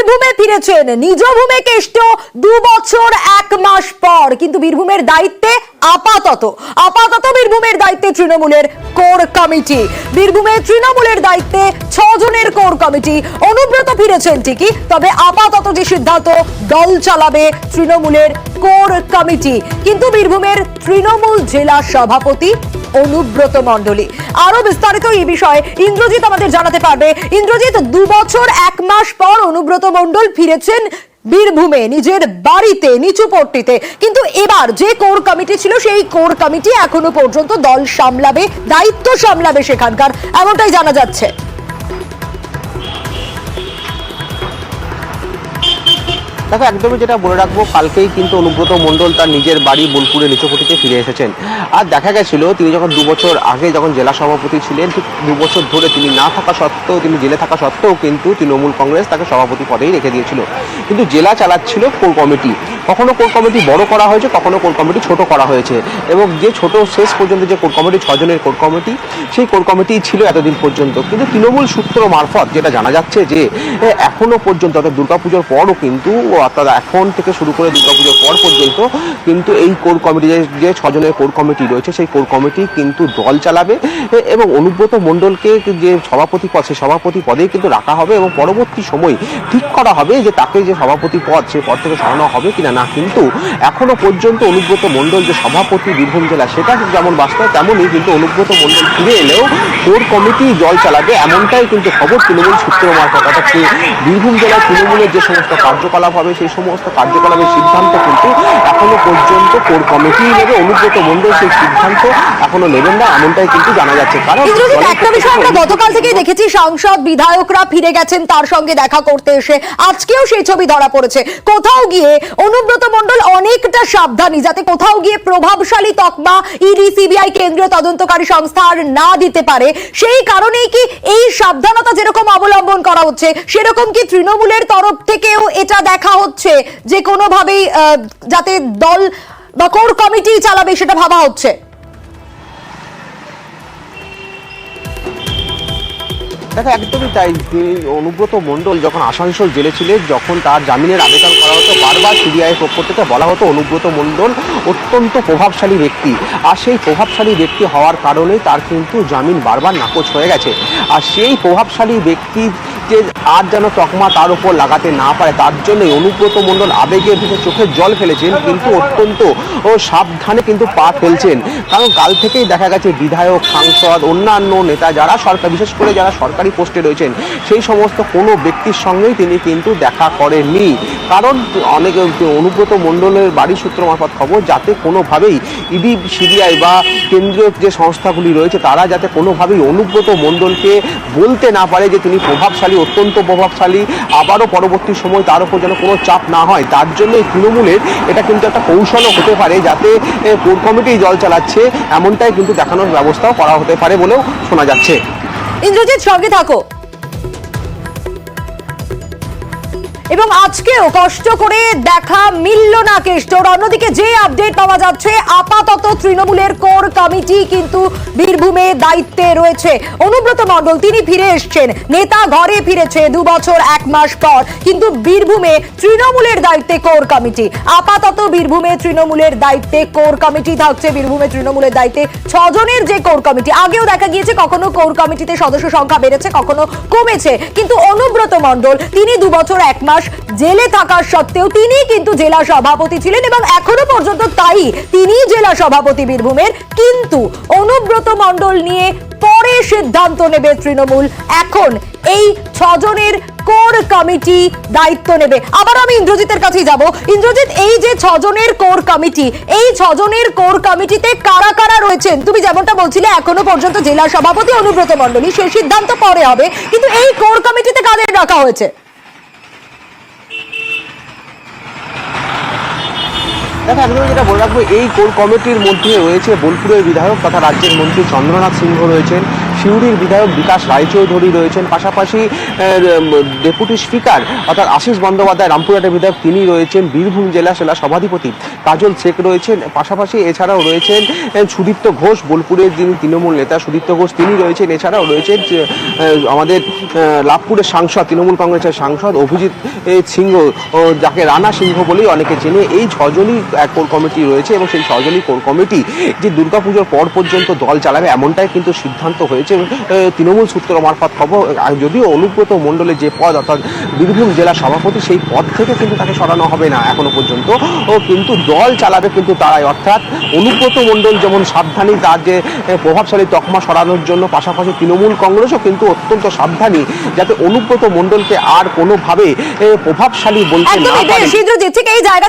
বীরভূমে ফিরেছেন নিজ ভূমে কেষ্ট 2 বছর 1 মাস পর, কিন্তু বীরভূমের দায়িত্বে আপাতত বীরভূমের দায়িত্বে তৃণমূলের কোর কমিটি। বীরভূমে তৃণমূলের দায়িত্বে 6 জনের কোর কমিটি। অনুব্রত ফিরেছেন ঠিকই, তবে আপাতত যে সিদ্ধান্ত দল চালাবে তৃণমূলের কোর কমিটি। কিন্তু বীরভূমের তৃণমূল জেলা সভাপতি অনুব্রত মণ্ডলী। আরো বিস্তারিত এই বিষয়ে ইন্দ্রজিৎ আমাদের জানাতে পারবে। ইন্দ্রজিৎ, 2 বছর 1 মাস পর অনুব্রত মণ্ডল ফিরেছেন বীরভূমে নিজের বাড়িতে নিচুপট্টিতে, কিন্তু এবার যে কোর কমিটি ছিল সেই কোর কমিটি এখনো পর্যন্ত দল সামলাবে, দায়িত্ব সামলাবে সেখানকার, এমনটাই জানা যাচ্ছে। দেখো, একদমই যেটা বলে রাখবো, কালকেই কিন্তু অনুব্রত মণ্ডল তার নিজের বাড়ি বোলপুরে নিচুপট্টিতে ফিরে এসেছেন। আর দেখা গেছিল তিনি যখন 2 বছর আগে যখন জেলা সভাপতি ছিলেন, ঠিক 2 বছর ধরে তিনি না থাকা সত্ত্বেও, তিনি জেলে থাকা সত্ত্বেও কিন্তু তৃণমূল কংগ্রেস তাকে সভাপতি পদেই রেখে দিয়েছিল। কিন্তু জেলা চালাচ্ছিল কোর কমিটি। কখনো কোর কমিটি বড় করা হয়েছে, কখনো কোর কমিটি ছোট করা হয়েছে, এবং যে ছোট শেষ পর্যন্ত যে কোর কমিটি 6 জনের কোর কমিটি, সেই কোর কমিটি ছিল এতদিন পর্যন্ত। কিন্তু তৃণমূল সূত্র মারফত যেটা জানা যাচ্ছে যে এখনো পর্যন্ত, অর্থাৎ দুর্গাপুজোর পরও কিন্তু, অর্থাৎ এখন থেকে শুরু করে দুর্গাপুজোর পর পর্যন্ত কিন্তু এই কোর কমিটি, যে 6 জনের কোর কমিটি রয়েছে, সেই কোর কমিটি কিন্তু দল চালাবে এবং অনুব্রত মণ্ডলকে যে সভাপতি পদ, সেই সভাপতি পদেই কিন্তু রাখা হবে এবং পরবর্তী সময় ঠিক করা হবে যে তাকে যে সভাপতি পদ, সেই পদ থেকে সরানো হবে কিনা না। কিন্তু এখনো পর্যন্ত অনুব্রত মণ্ডল যে সভাপতি বীরভূম জেলা, সেটা যেমন বাস্তব, তেমনই কিন্তু অনুব্রত মণ্ডল ফিরে এলেও কোর কমিটি দল চালাবে, এমনটাই কিন্তু খবর তৃণমূল সূত্র মারফত। অর্থাৎ বীরভূম জেলার তৃণমূলের যে সমস্ত কার্যকলাপ হবে, সেই সমস্ত কার্যকলাপের সিদ্ধান্ত কিন্তু এখনো পর্যন্ত কোর কমিটি নেবে। অনুব্রত মণ্ডল সেই সিদ্ধান্ত এখনো নেবেন না, এমনটাই কিন্তু জানা যাচ্ছে। কারণ একটা বিষয় আমরা গতকাল থেকেই দেখেছি, সাংসদ বিধায়করা ফিরে গেছেন তার সঙ্গে দেখা করতে এসে, আজকেও সেই ছবি ধরা পড়েছে। কোথাও গিয়ে অনুব্রত মণ্ডল অনেকটা সাবধানী, যাতে কোথাও গিয়ে প্রভাবশালী তকমা ইডি, সিবিআই, কেন্দ্রীয় তদন্তকারী সংস্থা আর না দিতে পারে। সেই কারণেই কি এই সাবধানতা যেরকম অবলম্বন করা হচ্ছে, সেরকম কি তৃণমূলের তরফ থেকেও এটা দেখা হচ্ছে যে কোনোভাবেই যাতে দল বা কোর কমিটি চালাবে সেটা ভাবা হচ্ছে? দেখো, একদমই তাই। অনুব্রত মণ্ডল যখন আসানসোল জেলে ছিলেন, যখন তার জামিনের আবেদন করা হতো, বারবার সিবিআই পক্ষ থেকে বলা হতো অনুব্রত মণ্ডল অত্যন্ত প্রভাবশালী ব্যক্তি, আর সেই প্রভাবশালী ব্যক্তি হওয়ার কারণে তার কিন্তু জামিন বারবার নাকচ হয়ে গেছে। আর সেই প্রভাবশালী ব্যক্তি যে আর যেন তকমা তার উপর লাগাতে না পারে, তার জন্যই অনুব্রত মণ্ডল আবেগের ভিতরে চোখের জল ফেলেছেন, কিন্তু অত্যন্ত সাবধানে কিন্তু পা ফেলছেন। কারণ কাল থেকেই দেখা গেছে বিধায়ক, সাংসদ, অন্যান্য নেতা যারা সরকার, বিশেষ করে যারা সরকারি পোস্টে রয়েছেন, সেই সমস্ত কোনো ব্যক্তির সঙ্গেই তিনি কিন্তু দেখা করেননি। কারণ অনেক অনুব্রত মণ্ডলের বাড়ি সূত্র মারফত খবর, যাতে কোনোভাবেই ইডি, সিবিআই বা কেন্দ্রীয় যে সংস্থাগুলি রয়েছে, তারা যাতে কোনোভাবেই অনুব্রত মণ্ডলকে বলতে না পারে যে তিনি প্রভাবশালী, অত্যন্ত প্রভাবশালী, আবারও পরবর্তী সময় তার উপর যেন কোনো চাপ না হয়। তার জন্য তৃণমূলের এটা কিন্তু একটা কৌশলও হতে পারে, যাতে কোর কমিটি দল চালাচ্ছে এমনটাই কিন্তু দেখানোর ব্যবস্থাও করা হতে পারে বলেও শোনা যাচ্ছে। ইন্দ্রজিৎ, সঙ্গে থাকো। এবং আজকেও কষ্ট করে দেখা মিলল না কেষ্টর। অন্যদিকে যে আপডেট পাওয়া যাচ্ছে, আপাতত তৃণমূলের কোর কমিটি কিন্তু বীরভূমে দায়িত্বে রয়েছে। অনুব্রত মণ্ডল তিনি ফিরে এসছেন, নেতা ঘরে ফিরেছে 2 বছর 1 মাস পর, কিন্তু বীরভূমে তৃণমূলের দায়িত্বে কোর কমিটি। আপাতত বীরভূমে তৃণমূলের দায়িত্বে কোর কমিটি থাকছে। বীরভূমে তৃণমূলের দায়িত্বে 6 জনের যে কোর কমিটি, আগেও দেখা গিয়েছে কখনো কোর কমিটিতে সদস্য সংখ্যা বেড়েছে, কখনো কমেছে, কিন্তু অনুব্রত মণ্ডল তিনি 2 বছর 1 মাস জেলে থাকার সত্ত্বেও তিনি কিন্তু জেলা সভাপতি ছিলেন এবং এখনো পর্যন্ত তাই তিনি জেলা সভাপতি বীরভূমের। কিন্তু অনুব্রত মণ্ডল নিয়ে পরে সিদ্ধান্ত নেবে তৃণমূল। এখন এই 6 জনের কোর কমিটি দায়িত্ব নেবে। আবার আমি ইন্দ্রজিতের কাছেই যাব। ইন্দ্রজিৎ, এই যে 6 জনের কোর কমিটি, এই 6 জনের কোর কমিটিতে কারা কারা রয়েছেন? তুমি যেমনটা বলছিলে এখনো পর্যন্ত জেলা সভাপতি অনুব্রত মণ্ডলী, সেই সিদ্ধান্ত পরে হবে, কিন্তু এই কোর কমিটিতে কাদের রাখা হয়েছে? দেখো, একদম যেটা বলে রাখবো, এই কোর কমিটির মধ্যে রয়েছে বোলপুরের বিধায়ক তথা রাজ্যের মন্ত্রী চন্দ্রনাথ সিংহ রয়েছেন, সিউড়ির বিধায়ক বিকাশ রায়চৌধুরী রয়েছেন, পাশাপাশি ডেপুটি স্পিকার অর্থাৎ আশিস বন্দ্যোপাধ্যায় রামপুরহাটের বিধায়ক তিনি রয়েছেন, বীরভূম জেলা সভাধিপতি কাজল শেখ রয়েছেন, পাশাপাশি এছাড়াও রয়েছেন সুদীপ্ত ঘোষ, বোলপুরের যিনি তৃণমূল নেতা সুদীপ্ত ঘোষ তিনি রয়েছেন, এছাড়াও রয়েছেন আমাদের লাভপুরের সাংসদ তৃণমূল কংগ্রেসের সাংসদ অভিজিৎ সিংহ, যাকে রানা সিংহ বলেই অনেকে চেনে। এই ছজনই কোর কমিটি রয়েছে এবং সেই ছজনই কোর কমিটি যে দুর্গাপুজোর পর পর্যন্ত দল চালাবে এমনটাই কিন্তু সিদ্ধান্ত হয়েছে তৃণমূল সূত্র মারফত খবর। যদিও অনুব্রত মণ্ডলের যে পদ অর্থাৎ বীরভূম জেলা সভাপতি সেই পদ থেকে কিন্তু তাকে সরানো হবে না এখনো পর্যন্ত, কিন্তু দল চালাবে কিন্তু তারাই, অর্থাৎ অনুব্রত মণ্ডল যেমন সাবধানী তার যে প্রভাবশালী তকমা সরানোর জন্য, পাশাপাশি তৃণমূল কংগ্রেসও কিন্তু অত্যন্ত সাবধানী যাতে অনুব্রত মণ্ডলকে আর কোনোভাবে প্রভাবশালী বলতে না পারে। ঠিক এই জায়গা